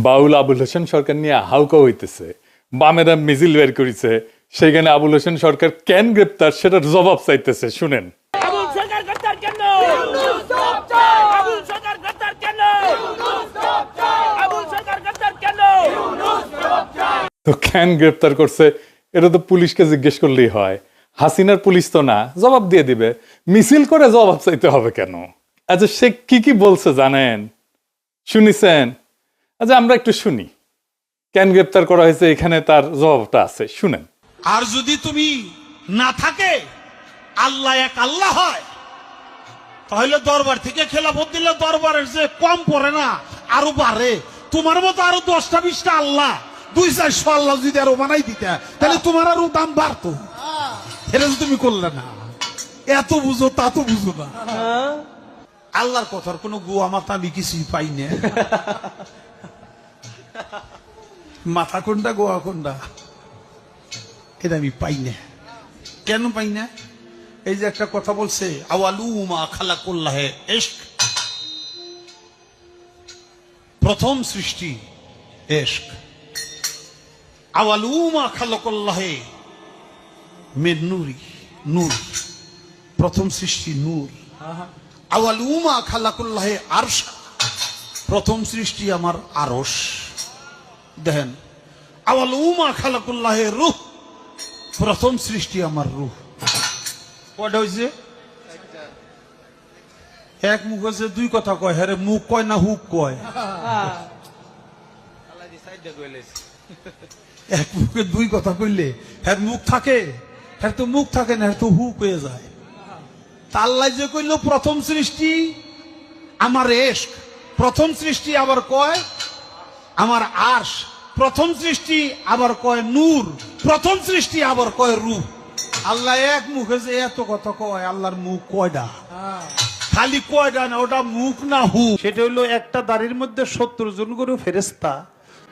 বাউল আবুল হোসেন সরকার নিয়ে হাউকা হইতেছে, বামেরা মিছিল বের করেছে, সেখানে আবুল হোসেন সরকার কেন গ্রেপ্তার সেটার জবাব চাইতেছে। শুনেন। আবুল সরকার গ্রেপ্তার কেন? আবুল সরকার গ্রেপ্তার কেন? আবুল সরকার গ্রেপ্তার কেন? তো কেন গ্রেপ্তার করছে এটা তো পুলিশকে জিজ্ঞেস করলেই হয়। হাসিনার পুলিশ তো না, জবাব দিয়ে দিবে। মিছিল করে জবাব চাইতে হবে কেন? আচ্ছা, সে কি বলছে জানেন? শুনিছেন? আচ্ছা, আমরা একটু শুনি কেন গ্রেপ্তার করা হয়েছে, এখানে তার জবাবটা আছে, শুনেন। আর যদি তুমি না থাকে, আল্লাহ এক আল্লাহ হয়, তাহলে দরবার থেকে খেলাফত দিলে দরবারের যে কম পড়ে না, আরো বাড়ে। তোমার মতো আরো 10টা 20টা আল্লাহ, 200-400 আল্লাহ যদি আরো বানাই দিতে, তাহলে তোমার আরো দাম বাড়তো। এটা তো তুমি করলে না। এত বুঝো তা তো বুঝো না। আল্লাহর কথার কোনো গোয়া মাথা আমি কিছুই পাই না। মাথা কোনটা গোয়া কোনটা এটা আমি পাই না। কেন পাই না? এই যে একটা কথা বলছে, আওয়ালুমা খালাকুল্লাহে ইশক, প্রথম সৃষ্টি ইশক। আওয়ালুমা খালাকুল্লাহে মিন নূরি, নূর, প্রথম সৃষ্টি নূর। আওয়ালুমা খালাকুল্লাহে আরশ, প্রথম সৃষ্টি আমার আরশ। দেখেন, আওয়ালুমা খালাকুল্লাহে রূহ, প্রথম সৃষ্টি আমার রূহ। কয়টা হয়েছে? এক মুখ হয়েছে, দুই কথা কয়। হ্যাঁ, মুখ কয় না হুক কয়? এক মুখে দুই কথা কইলে হ্যাঁ মুখ থাকে, হ্যাঁ তো মুখ থাকে না, হ্যাঁ তো হুক হয়ে যায়। আল্লাহ যে কইল প্রথম সৃষ্টি আমার ইশক, প্রথম সৃষ্টি আবার কয় আমার আরশ, প্রথম সৃষ্টি আবার কয় নূর, প্রথম সৃষ্টি আবার কয় রূহ। আল্লাহ এক মুখে যে এত কথা কয়, আল্লাহর মুখ কয়টা? খালি কয়টা না, ওটা মুখ না হু। সেটা হইলো একটা দাড়ির মধ্যে 70 জন করে ফেরেশতা।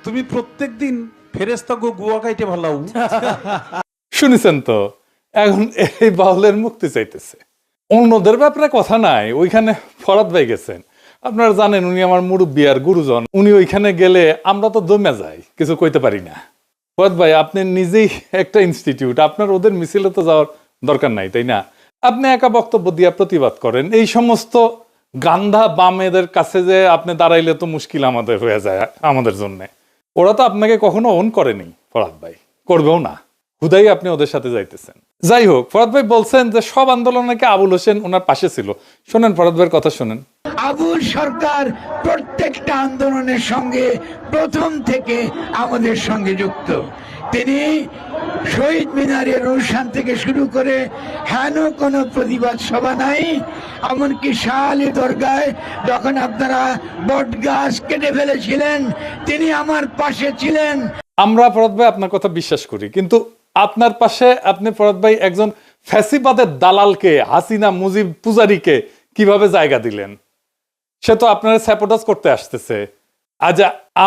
তুমি প্রত্যেকদিন ফেরেশতা গো গুয়া খাইতে ভালাও। শুনেছেন তো? এখন এই বাউলের মুক্তি চাইতেছে, অন্যদের ব্যাপারে কথা নাই। ওইখানে ফরাদ ভাই গেছেন, আপনারা জানেন উনি আমার মুরব্বী আর গুরুজন। উনি ওইখানে গেলে আমরা তো দমে যাই, কিছু কইতে পারি না। ফরাদ ভাই, আপনি নিজেই একটা ইনস্টিটিউট, আপনার ওদের মিছিলে তো যাওয়ার দরকার নাই, তাই না? আপনি একা বক্তব্য দিয়ে প্রতিবাদ করেন। এই সমস্ত গান্ধা বামেদের কাছে যে আপনি দাঁড়াইলে তো মুশকিল আমাদের হয়ে যায়, আমাদের জন্য। ওরা তো আপনাকে কখনো অন করেনি ফরাদ ভাই, করবেও না। হুদাই আপনি ওদের সাথে যাইতেছেন। যাই হোক, ফরাদ ভাই বলছেন যে সব আন্দোলন নাকি আবুল হোসেন ওনার পাশে ছিল। শোনেন ফরাদ ভাইয়ের কথা শোনেন। আবুল সরকার প্রত্যেকটা আন্দোলনের সঙ্গে প্রথম থেকে আমাদের সঙ্গে যুক্ত। তিনি শহীদ মিনারের অনুষ্ঠান থেকে শুরু করে হেন কোনো প্রতিবাদ সভা নাই, এমনকি শাহ আলী দরগায় যখন আপনারা বট গাছ কেটে ফেলেছিলেন, তিনি আমার পাশে ছিলেন। আমরা ফরাদ ভাই আপনার কথা বিশ্বাস করি, কিন্তু আপনার পাশে আপনি ফরাদ ভাই একজন ফ্যাসিবাদের দালালকে, হাসিনা মুজিব পূজারীকে কিভাবে জায়গা দিলেন? সে তো আপনারা স্যাপোটাস করতে আসতেছে। আজ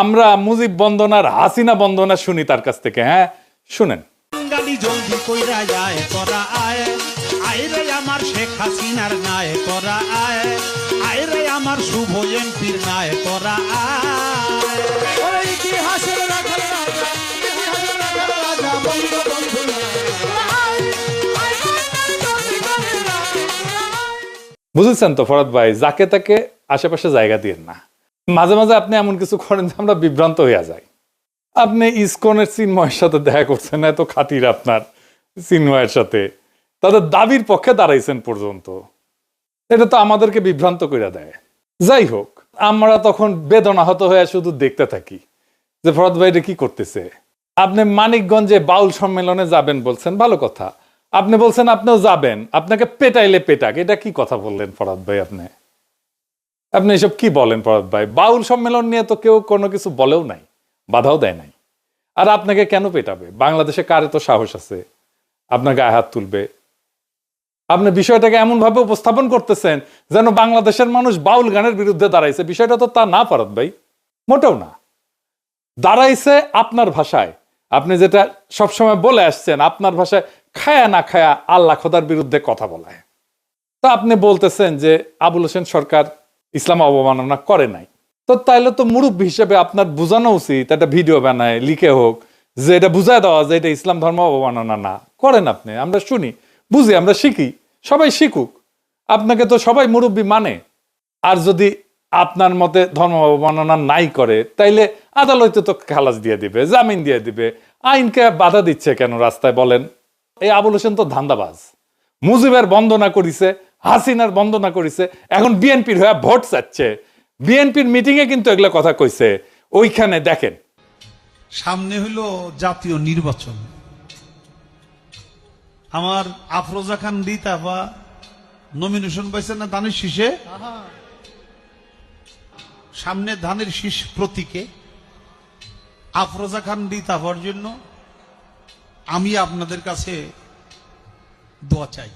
আমরা মুজিব বন্দনার হাসিনা বন্দনা শুনি তার কাছ থেকে। হ্যাঁ, শুনেন। গালি জলদি কইরা যায় তোরা আয়, আয় রে আমার শেখ হাসিনার নাই তোরা আয়, আয় রে আমার শুভ এমপির নাই তোরা আয়। ওই ইতিহাসের রাখাল রাজা, ইতিহাসের রাখাল রাজা বঙ্গবন্ধু। বুঝেছেন তো ফরাদ ভাই, যাকে তাকে আশেপাশে জায়গা দিয়েন না। মাঝে মাঝে আপনি এমন কিছু করেন যে আমরা বিভ্রান্ত হইয়া যাই। আপনি ইসকনের চিন্ময়ের সাথে দেখা করছেন, এত খাতির আপনার চিন্ময়ের সাথে, তাদের দাবির পক্ষে দাঁড়াইছেন পর্যন্ত। এটা তো আমাদেরকে বিভ্রান্ত করে দেয়। যাই হোক, আমরা তখন বেদনাহত হয়ে শুধু দেখতে থাকি যে ফরাদ ভাই এটা কি করতেছে। আপনি মানিকগঞ্জে বাউল সম্মেলনে যাবেন বলছেন, ভালো কথা। আপনি বলছেন আপনিও যাবেন, আপনাকে পেটাইলে পেটাক, এটা কি কথা বললেন ফরাদ ভাই? আপনি এসব কি বলেন ফরাদ ভাই? বাউল সম্মেলন নিয়ে তো কেউ কোনো কিছু বলেও নাই, বাধাও দেয় নাই। আর আপনাকে কেন পেটাবে? বাংলাদেশে কার তো সাহস আছে আপনার গায়ে হাত তুলবে? আপনি বিষয়টাকে এমন ভাবে উপস্থাপন করতেছেন যেন বাংলাদেশের মানুষ বাউল গানের বিরুদ্ধে দাঁড়াইছে। বিষয়টা তো তা না ফরাদ ভাই, মোটেও না। দাঁড়াইছে আপনার ভাষায়, আপনি যেটা সবসময় বলে আসছেন, আপনার ভাষায় খায়া না খায়া আল্লাহ খোদার বিরুদ্ধে কথা বলায়। তা আপনি বলতেছেন যে আবুল হোসেন সরকার ইসলাম অবমাননা করে নাই। তো তাইলে তো মুরব্বী হিসেবে আপনার বোঝানো উচিত, একটা ভিডিও বানায় লিখে হোক, যে এটা বুঝায় দেওয়া যে এটা ইসলাম ধর্ম অবমাননা না। করেন আপনি, আমরা শুনি, বুঝি, আমরা শিখি, সবাই শিখুক। আপনাকে তো সবাই মুরব্বী মানে। আর যদি আপনার মতে ধর্ম অবমাননা নাই করে, তাইলে আদালতে তো খালাস দিয়ে দিবে, জামিন দিয়ে দিবে। আইনকে বাধা দিচ্ছে কেন রাস্তায় বলেন? এই আবুল হোসেন তো ধান্দাবাজ। মুজিবের বন্দনা করিছে, হাসিনার বন্দনা করিছে, এখন বিএনপির হয়ে ভোট চাচ্ছে। বিএনপির মিটিং এ কিন্তু এগুলো কথা কইছে। ওইখানে দেখেন, সামনে হইল জাতীয় নির্বাচন। আমার আফরোজা খান রিতাফা নমিনেশন পাইছে না ধানের শীষে। সামনে ধানের শীষ প্রতীকে আফরোজা খান রিতাফার জন্য আমি আপনাদের কাছে দোয়া চাই,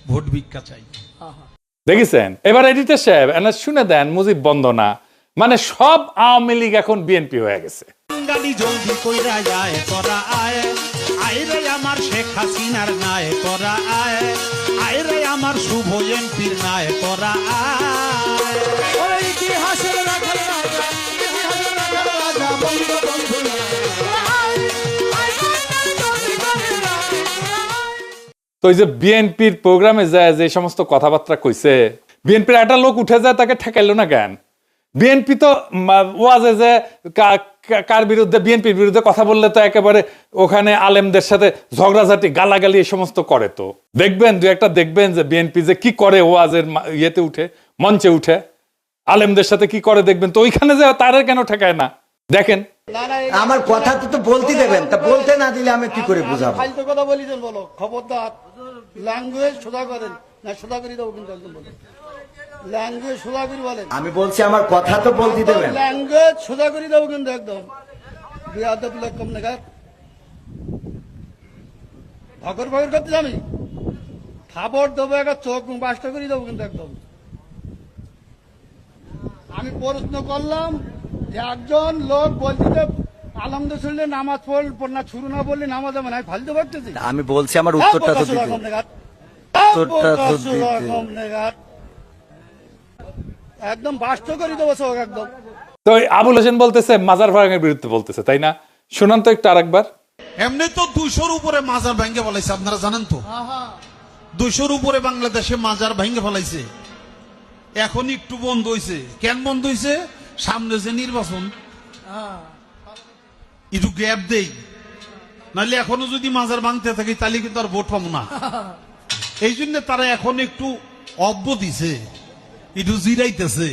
ভোট ভিক্ষা চাই। দেখেছেন? এবার এডিটর সাহেব এনা শুনে দেন মুজিব বন্দনা। মানে সব আওয়ামী লীগ এখন বিএনপি হয়ে গেছে। গালি জলদি কইরা যায় তোরা আয়, আয় রে আমার শেখ হাসিনার নায় তোরা আয়, আয় রে আমার শুভ এমপির নায় তোরা আয়। ওরে ইতিহাসের রাখাল রাজা, ইতিহাসের রাখাল রাজা বঙ্গবন্ধু আয়, আয় জলদি কইরা তো এই যে বিএনপির প্রোগ্রামে যায় যে সমস্ত কথাবার্তা কইছে, বিএনপির একটা লোক উঠে যায়, তাকে ঠেকাইলো না কেন? বিএনপি তো ওয়াজে যে কার বিরুদ্ধে, বিএনপির বিরুদ্ধে কথা বললে তো একেবারে ওখানে আলেমদের সাথে ঝগড়াঝাটি, গালাগালি এই সমস্ত করে। তো দেখবেন, দু একটা দেখবেন যে বিএনপি যে কি করে ওয়াজের ইয়েতে উঠে, মঞ্চে উঠে আলেমদের সাথে কি করে দেখবেন। তো ওইখানে যে তারা কেন ঠেকায় না দেখেন। আমার কথা তো বলতে দেবেন, তা বলতে না দিলে আমি কি করে বুঝাবো? ফালতু কথা বলি দেন, বলো খবরদার। ল্যাঙ্গুয়েজ সোজা করেন না, সোজা করে দেবো কিন্তু একদম বলেন। ল্যাঙ্গুয়েজ সোজা করে বলেন। আমি বলছি আমার কথা তো বলতে দেবেন। ল্যাঙ্গুয়েজ সোজা করে দেবো কিন্তু একদম। বিয়াদব লোক কম না গাত ভগর ভগর করতে জানি, খাবার দেবো একটা চোখ মুখ বাসটা করে দেবো কিন্তু একদম। আমি প্রশ্ন করলাম যে একজন লোক বলছে আলহামদুলিল্লাহ নামাজ পড় না, শুরু না বললে নামাজ হবে না, ফালতু ভাবতেছি। আমি বলছি আমার উত্তরটা তো দিতে। উত্তরটা তো দিতে। একদম বাস্ত করে দেবো সব একদম। তো আবুল হোসেন বলতেছে মাজার ভাঙের বিরুদ্ধে বলতেছে, তাই না? শুনান তো একটু আরেকবার। এমনি তো 200-র উপরে মাজার ভেঙে ফেলাইছে, আপনারা জানেন তো। 200-র উপরে বাংলাদেশে মাজার ভেঙে ফেলাইছে। এখন একটু বন্ধ হয়েছে। কেন বন্ধ হয়েছে? সামনে যে নির্বাচন, একটু গ্যাপ দেই, নাহলে এখনো যদি মাজার ভাঙতে থাকি তাহলে কিন্তু আর ভোট পাবো না। এই জন্য তারা এখন একটু অব্য দিছে, একটু জিরাইতেছে।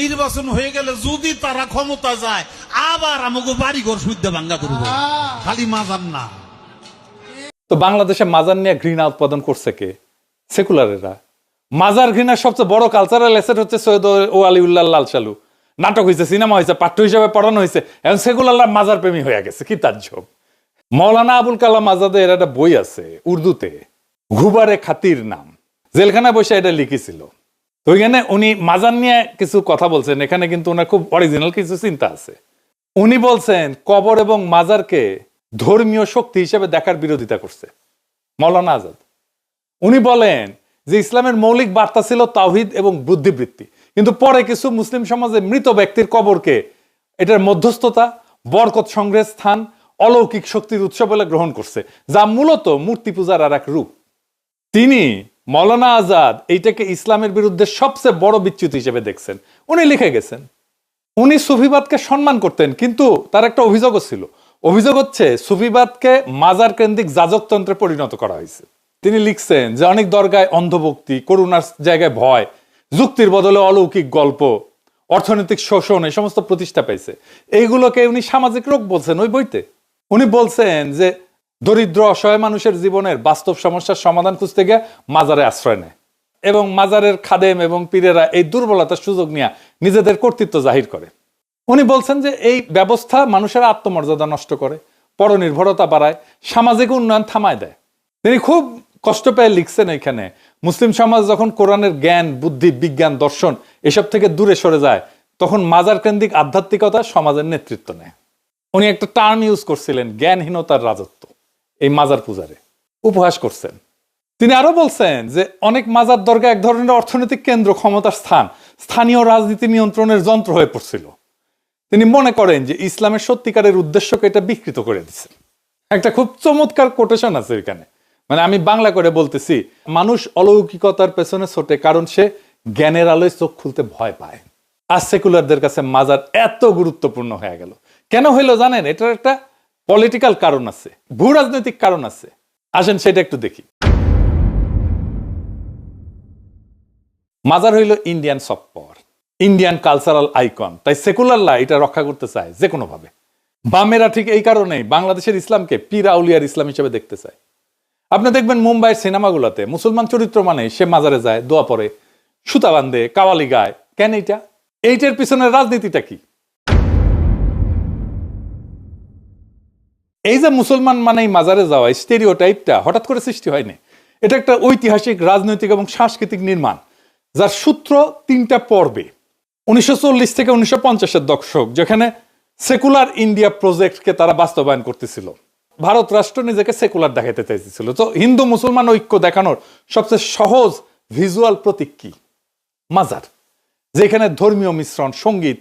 নির্বাচন হয়ে গেলে যদি তারা ক্ষমতা যায়, আবার আমাকে বাড়িঘর শুদ্ধ ভাঙ্গা করবো, খালি মাজার না। তো বাংলাদেশে মাজার নিয়ে ঘৃণা উৎপাদন করছে কে? সেকুলারেরা। মাজার ঘৃণার সবচেয়ে বড় কালচারাল অ্যাসেট হচ্ছে সৈয়দ ও আলিউল্লাহ লাল সালু। নাটক হয়েছে, সিনেমা হয়েছে, পাঠ্য হিসাবে পড়ানো হয়েছে। এখন সেকুলাররা মাজার প্রেমী হয়ে গেছে। কি তাজ্জব! মৌলানা আবুল কালাম আজাদের একটা বই আছে উর্দুতে, ঘুবারে খাতির নাম, জেলখানায় বসে এটা লিখেছিল। তো ওইখানে উনি মাজার নিয়ে কিছু কথা বলছেন। এখানে কিন্তু ওনার খুব অরিজিনাল কিছু চিন্তা আছে। উনি বলছেন কবর এবং মাজারকে ধর্মীয় শক্তি হিসেবে দেখার বিরোধিতা করছে মৌলানা আজাদ। উনি বলেন যে ইসলামের মৌলিক বার্তা ছিল তাওহীদ এবং বুদ্ধিবৃত্তি, কিন্তু পরে কিছু মুসলিম সমাজে মৃত ব্যক্তির কবরকে এটার মধ্যস্থতা, বরকত সংগ্রহের স্থান, অলৌকিক শক্তির উৎস বলে গ্রহণ করছে, যা মূলত মূর্তি পূজার আর এক রূপ। তিনি মৌলানা আজাদ এইটাকে ইসলামের বিরুদ্ধে সবচেয়ে বড় বিচ্যুতি হিসেবে দেখছেন। উনি লিখে গেছেন উনি সুফিবাদকে সম্মান করতেন, কিন্তু তার একটা অভিযোগও ছিল। অভিযোগ হচ্ছে সুফিবাদকে মাজার কেন্দ্রিক যাজকতন্ত্রে পরিণত করা হয়েছে। তিনি লিখছেন যে অনেক দরগায় অন্ধভক্তি, করুণার জায়গায় ভয়, যুক্তির বদলে অলৌকিক গল্প, অর্থনৈতিক শোষণ, এই সমস্ত প্রতিষ্ঠা পাইছে। এইগুলোকে উনি সামাজিক রোগ বলছেন ওই বইতে। উনি বলছেন যে দরিদ্র অসহায় মানুষের জীবনের বাস্তব সমস্যার সমাধান খুঁজতে গিয়ে মাজারে আশ্রয় নেয়, এবং মাজারের খাদেম এবং পীরেরা এই দুর্বলতার সুযোগ নিয়ে নিজেদের কর্তৃত্ব জাহির করে। উনি বলছেন যে এই ব্যবস্থা মানুষের আত্মমর্যাদা নষ্ট করে, পরনির্ভরতা বাড়ায়, সামাজিক উন্নয়ন থামায় দেয়। তিনি খুব কষ্ট পেয়ে লিখছেন এখানে, মুসলিম সমাজ যখন কোরআনের জ্ঞান, বুদ্ধি, বিজ্ঞান, দর্শন এসব থেকে দূরে সরে যায়, তখন মাজার কেন্দ্রিক আধ্যাত্মিকতা সমাজের নেতৃত্ব নেয়। উনি একটা টার্ম ইউজ করছিলেন, জ্ঞানহীনতার রাজত্ব, এই মাজার পূজারে উপহাস করছেন। তিনি আরো বলছেন যে অনেক মাজার দরগা এক ধরনের অর্থনৈতিক কেন্দ্র, ক্ষমতার স্থান, স্থানীয় রাজনীতি নিয়ন্ত্রণের যন্ত্র হয়ে পড়ছিল। তিনি মনে করেন যে ইসলামের সত্যিকারের উদ্দেশ্যকে এটা বিকৃত করে দিচ্ছে। একটা খুব চমৎকার কোটেশন আছে এখানে, মানে আমি বাংলা করে বলতেছি, মানুষ অলৌকিকতার পেছনে ছোটে কারণ সে জ্ঞানের আলোয় চোখ খুলতে ভয় পায়। আর সেকুলারদের কাছে মাজার এত গুরুত্বপূর্ণ হয়ে গেল কেন হইলো জানেন? এটার একটা পলিটিক্যাল কারণ আছে, ভূ রাজনৈতিক কারণ আছে। আসেন সেটা একটু দেখি। মাজার হইল Indian soft power, Indian cultural icon, তাই সেকুলাররা এটা রক্ষা করতে চায় যে কোনো ভাবে। বামেরা ঠিক এই কারণেই বাংলাদেশের ইসলামকে পীর আউলিয়ার ইসলাম হিসেবে দেখতে চায়। আপনি দেখবেন মুম্বাইয়ের সিনেমাগুলোতে মুসলমান চরিত্র মানে সে মাজারে যায়, দোয়া পড়ে, সুতা বান্ধে, কাওয়ালি গায়। কেন এইটার পিছনের রাজনীতিটা কি? এই যে মুসলমান মানেই মাজারে যাওয়া স্টেরিওটাইপটা হঠাৎ করে সৃষ্টি হয়নি। এটা একটা ঐতিহাসিক, রাজনৈতিক এবং সাংস্কৃতিক নির্মাণ, যার সূত্র 3টা পর্বে। 1940 থেকে 1950-এর দশক, যেখানে সেকুলার ইন্ডিয়া প্রজেক্টকে তারা বাস্তবায়ন করতেছিল। ভারত রাষ্ট্র নিজেকে সেকুলার দেখাতে চাইছিল। তো হিন্দু মুসলমান ঐক্য দেখানোর সবচেয়ে সহজ ভিজুয়াল প্রতীক কি? মাজার, যেখানে ধর্মীয় মিশ্রণ, সঙ্গীত,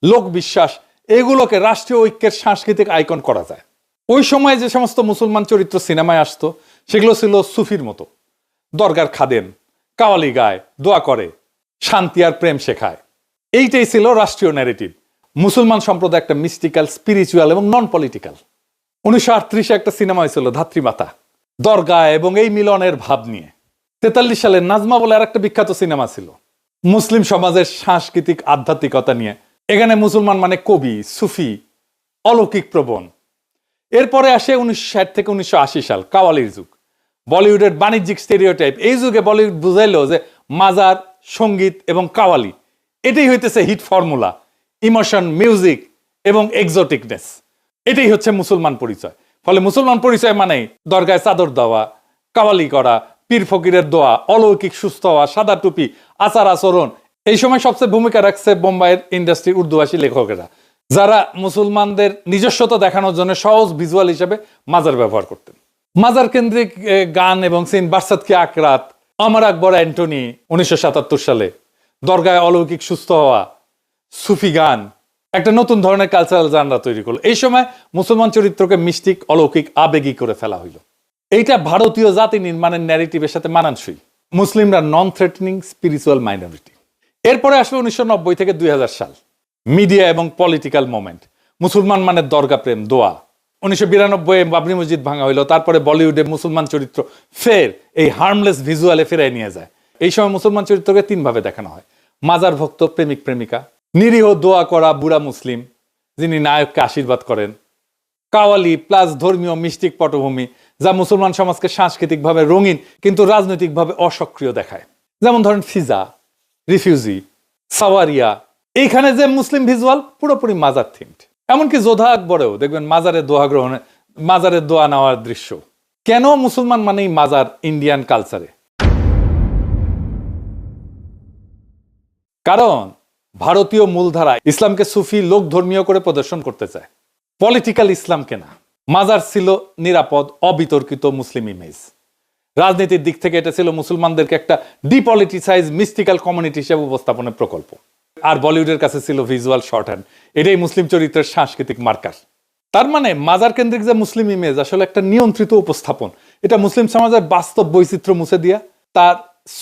লোকবিশ্বাস এগুলোকে রাষ্ট্রীয় ঐক্যের সাংস্কৃতিক আইকন করা যায়। ওই সময় যে সমস্ত মুসলমান চরিত্র সিনেমায় আসতো সেগুলো ছিল সুফির মতো, দরগার খাদেম, কাওয়ালি গায়, দোয়া করে, শান্তি আর প্রেম শেখায়। এইটাই ছিল রাষ্ট্রীয় ন্যারেটিভ। মুসলমান সম্প্রদায় একটা মিস্টিক্যাল, স্পিরিচুয়াল এবং নন পলিটিক্যাল। 1938-এ একটা সিনেমা হয়েছিল ধাত্রীমাতা, দরগা এবং এই মিলনের ভাব নিয়ে। 43 সালে নাজমা বলে আর একটা বিখ্যাত সিনেমা ছিল মুসলিম সমাজের সাংস্কৃতিক আধ্যাত্মিকতা নিয়ে। এখানে মুসলমান মানে কবি, সুফি, অলৌকিক প্রবণ। এরপরে আসে 1960 থেকে 1980 সাল, কাওয়ালির যুগ, বলিউডের বাণিজ্যিক স্টেরিওটাইপ। এই যুগে বলিউড বুঝাইলো যে মাজার, সঙ্গীত এবং কাওয়ালি এটাই হইতেছে হিট ফর্মুলা, ইমোশন, মিউজিক এবং এক্সোটিকনেস। এটাই হচ্ছে মুসলমান পরিচয়। ফলে মুসলমান পরিচয় মানে দরগায় চাদর দেওয়া, কাওয়ালি করা, পীর ফকিরের দোয়া, অলৌকিক সুস্থ হওয়া, সাদা টুপি, আচার আচরণ। এই সময় সবচেয়ে ভূমিকা রাখছে বোম্বাইয়ের ইন্ডাস্ট্রি উর্দুভাষী লেখকেরা, যারা মুসলমানদের নিজস্বতা দেখানোর জন্য সহজ ভিজুয়াল হিসেবে মাজার ব্যবহার করতেন। মাজার কেন্দ্রিক গান এবং সিন, বারসাত কি আকরাত, আমার আকবর অ্যান্টনি 1977 সালে, দরগায় অলৌকিক সুস্থ হওয়া, সুফি গান একটা নতুন ধরনের কালচারাল জানরা তৈরি করলো। এই সময় মুসলমান চরিত্রকে মিস্টিক, অলৌকিক, আবেগী করে ফেলা হইল। এইটা ভারতীয় জাতি নির্মাণের ন্যারেটিভের সাথে মানানসই। মুসলিমরা নন থ্রেটনিং স্পিরিচুয়াল মাইনরিটি। এরপরে আসবে 1990 থেকে 2000 সাল, মিডিয়া এবং পলিটিক্যাল মোমেন্ট। মুসলমান মানে দরগা প্রেম, দোয়া। 1992-এ বাবরি মসজিদ ভাঙা হইলো। তারপরে বলিউডে মুসলমান চরিত্র ফের এই হার্মলেস ভিজুয়ালে ফেরাই নিয়ে যায়। এই সময় মুসলমান চরিত্রকে 3 ভাবে দেখানো হয়: মাজার ভক্ত, প্রেমিক প্রেমিকা, নিরীহ দোয়া করা বুড়া মুসলিম যিনি নায়ককে আশীর্বাদ করেন, কাওয়ালি প্লাস ধর্মীয় মিস্টিক পটভূমি, যা মুসলমান সমাজকে সাংস্কৃতিকভাবে রঙিন কিন্তু রাজনৈতিকভাবে অসক্রিয় দেখায়। যেমন ধরেন ফিজা, রিফিউজি, সাওয়ারিয়া। এইখানে যে মুসলিম ভিজুয়াল পুরোপুরি মাজার থিমড। এমনকি যোধা আকবরেও দেখবেন মাজারের দোয়া গ্রহণে, মাজারের দোয়া নেওয়ার দৃশ্য। কেন মুসলমান মানেই মাজার ইন্ডিয়ান কালচারে? কারণ ভারতীয় মূলধারা ইসলামকে সুফি, লোক ধর্মীয় করে প্রদর্শন করতে চায়, পলিটিক্যাল ইসলামকে না। মাজার ছিল নিরাপদ, অবিতর্কিত মুসলিম ইমেজ। রাজনীতির দিক থেকে এটা ছিল মুসলমানদেরকে একটা ডিপলিটিসাইজ, মিস্টিক্যাল কমিউনিটি হিসেবে উপস্থাপনের প্রকল্প। আর বলিউডের কাছে ছিল ভিজুয়াল শর্ট হ্যান্ড। এটাই মুসলিম চরিত্রের সাংস্কৃতিক মার্কার। তার মানে মাজার কেন্দ্রিক যে মুসলিম ইমেজ আসলে একটা নিয়ন্ত্রিত উপস্থাপন। এটা মুসলিম সমাজের বাস্তব বৈচিত্র্য মুছে দিয়া তার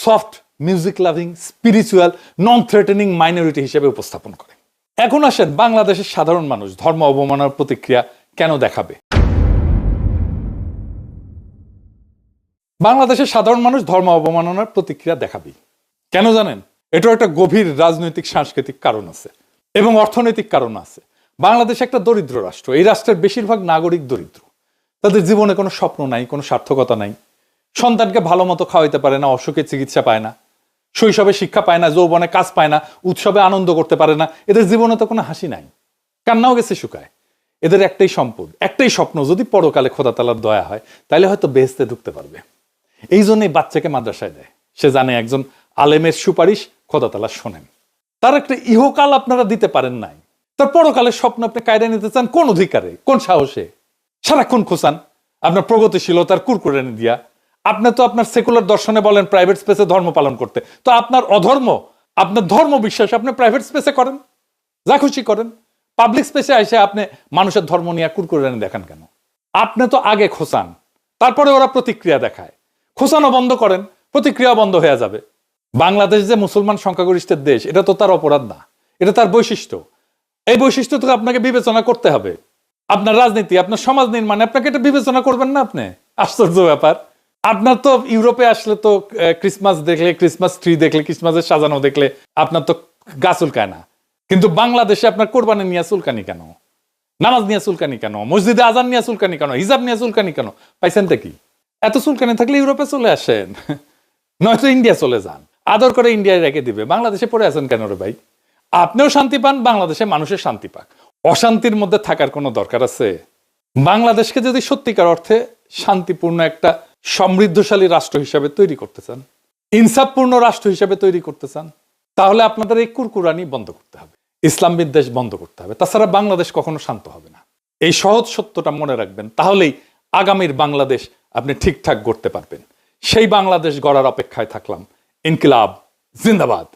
সফট, মিউজিক লাভিং, স্পিরিচুয়াল, নন থ্রেটেনিং মাইনরিটি হিসেবে উপস্থাপন করে। এখন আসেন বাংলাদেশের সাধারণ মানুষ ধর্ম অবমাননার প্রতিক্রিয়া কেন দেখাবে? বাংলাদেশের সাধারণ মানুষ ধর্ম অবমাননার প্রতিক্রিয়া দেখাবে কেন জানেন? এটার একটা গভীর রাজনৈতিক, সাংস্কৃতিক কারণ আছে এবং অর্থনৈতিক কারণ আছে। বাংলাদেশ একটা দরিদ্র রাষ্ট্র। এই রাষ্ট্রের বেশিরভাগ নাগরিক দরিদ্র। তাদের জীবনে কোনো স্বপ্ন নাই, কোনো সার্থকতা নাই। সন্তানকে ভালো মতো খাওয়াইতে পারে না, অসুখে চিকিৎসা পায় না, শৈশবে শিক্ষা পায় না, যৌবনে কাজ পায় না, উৎসবে আনন্দ করতে পারে না। এদের জীবনে তো কোনো হাসি নাই, কান্নাও গেছে শুকায়। এদের একটাই সম্পদ, একটাই স্বপ্ন, যদি পরকালে খোদা তাআলার দয়া হয় তাহলে হয়তো বেহেশতে ঢুকতে পারবে। এই জন্যই বাচ্চাকে মাদ্রাসায় দেয়। সে জানে একজন আলেমের সুপারিশ খোদা তাআলা শোনেন। তার একটা ইহকাল আপনারা দিতে পারেন নাই, তার পরকালের স্বপ্ন আপনি কায়দা নিতে চান কোন অধিকারে, কোন সাহসে? সারাক্ষণ খোঁচান আপনার প্রগতিশীলতার কুরকুরানি দিয়া। আপনি তো আপনার সেকুলার দর্শনে বলেন প্রাইভেট স্পেসে ধর্ম পালন করতে, তো আপনার অধর্ম আপনার ধর্ম বিশ্বাস আপনি প্রাইভেট স্পেসে করেন, যা খুশি করেন। পাবলিক স্পেসে এসে আপনি মানুষের ধর্ম নিয়ে কুরকুরে দেখান কেন? আপনি তো আগে খোঁচান, তারপরে ওরা প্রতিক্রিয়া দেখায়। খোঁচানো বন্ধ করেন, প্রতিক্রিয়া বন্ধ হয়ে যাবে। বাংলাদেশ যে মুসলমান সংখ্যাগরিষ্ঠের দেশ, এটা তো তার অপরাধ না, এটা তার বৈশিষ্ট্য। এই বৈশিষ্ট্য তো আপনাকে বিবেচনা করতে হবে। আপনার রাজনীতি, আপনার সমাজ নির্মাণে আপনাকে এটা বিবেচনা করবেন না আপনি? আশ্চর্য ব্যাপার। আপনার তো ইউরোপে আসলে তো ক্রিসমাস দেখলে, ক্রিসমাস ট্রি দেখলে, ক্রিসমাসের সাজানো দেখলে আপনার তো গা চুলকায় না। কিন্তু বাংলাদেশে আপনার কোরবানি নিয়ে চুলকানি কেন? নামাজ নিয়ে চুলকানি কেন? মসজিদে আজান নিয়ে চুলকানি কেন? হিজাব নিয়ে চুলকানি কেন? পাইছেনটা কি? এত চুলকানি থাকলে ইউরোপে চলে আসেন, নয়তো ইন্ডিয়া চলে যান। আদর করে ইন্ডিয়ায় রেখে দিবে। বাংলাদেশে পড়ে আছেন কেন রে ভাই? আপনিও শান্তি পান, বাংলাদেশে মানুষের শান্তি পাক। অশান্তির মধ্যে থাকার কোনো দরকার আছে? বাংলাদেশকে যদি সত্যিকার অর্থে শান্তিপূর্ণ একটা সমৃদ্ধশালী রাষ্ট্র হিসাবে তৈরি করতে চান, ইনসাফপূর্ণ রাষ্ট্র হিসাবে তৈরি করতে চান, তাহলে আপনাদের এই কুরকুরানি বন্ধ করতে হবে, ইসলাম বিদ্বেষ বন্ধ করতে হবে। তাছাড়া বাংলাদেশ কখনো শান্ত হবে না। এই সহজ সত্যটা মনে রাখবেন, তাহলেই আগামীর বাংলাদেশ আপনি ঠিকঠাক গড়তে পারবেন। সেই বাংলাদেশ গড়ার অপেক্ষায় থাকলাম। ইনকিলাব জিন্দাবাদ।